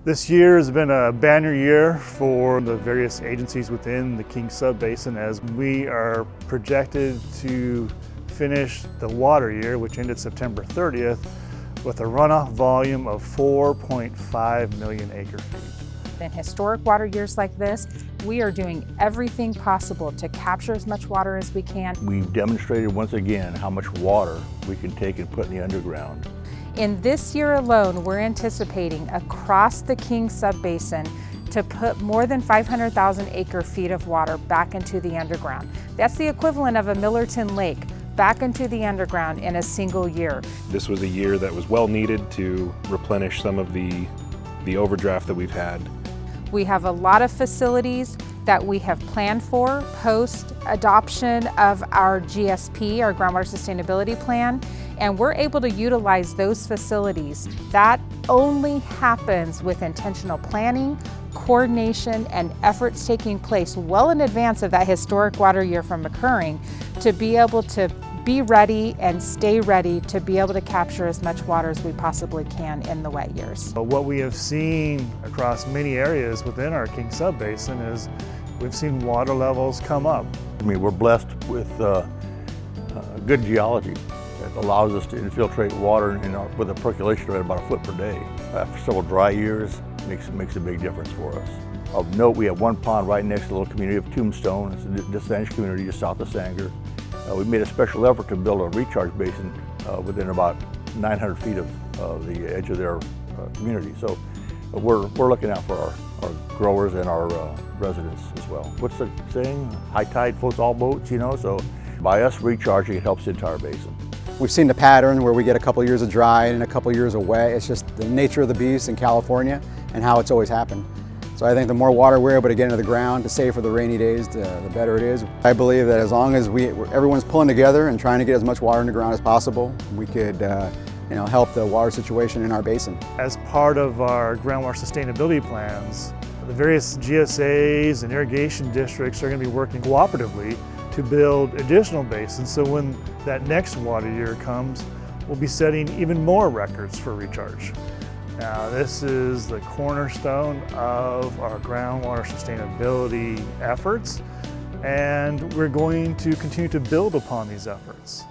This year has been a banner year for the various agencies within the King Subbasin as we are projected to finish the water year, which ended September 30th, with a runoff volume of 4.5 million acre-feet. In historic water years like this, we are doing everything possible to capture as much water as we can. We've demonstrated once again how much water we can take and put in the underground. In this year alone, we're anticipating across the King Subbasin to put more than 500,000 acre-feet of water back into the underground. That's the equivalent of a Millerton Lake back into the underground in a single year. This was a year that was well needed to replenish some of the overdraft that we've had. We have a lot of facilities that we have planned for post-adoption of our GSP, our Groundwater Sustainability Plan, and we're able to utilize those facilities. That only happens with intentional planning, coordination, and efforts taking place well in advance of that historic water year from occurring to be able to be ready and stay ready to be able to capture as much water as we possibly can in the wet years. What we have seen across many areas within our King Subbasin is we've seen water levels come up. I mean, we're blessed with good geology that allows us to infiltrate water with a percolation rate of about a foot per day. After several dry years, makes a big difference for us. Of note, we have one pond right next to the little community of Tombstone. It's a disadvantaged community just south of Sanger. We made a special effort to build a recharge basin within about 900 feet of the edge of their community. So we're looking out for our growers and our residents as well. What's the saying? High tide floats all boats, you know? So by us recharging, it helps the entire basin. We've seen the pattern where we get a couple years of dry and a couple years of wet. It's just the nature of the beast in California and how it's always happened. So I think the more water we're able to get into the ground to save for the rainy days, the better it is. I believe that as long as everyone's pulling together and trying to get as much water in the ground as possible, we could help the water situation in our basin. As part of our groundwater sustainability plans, the various GSAs and irrigation districts are going to be working cooperatively to build additional basins, so when that next water year comes, we'll be setting even more records for recharge. Now, this is the cornerstone of our groundwater sustainability efforts, and we're going to continue to build upon these efforts.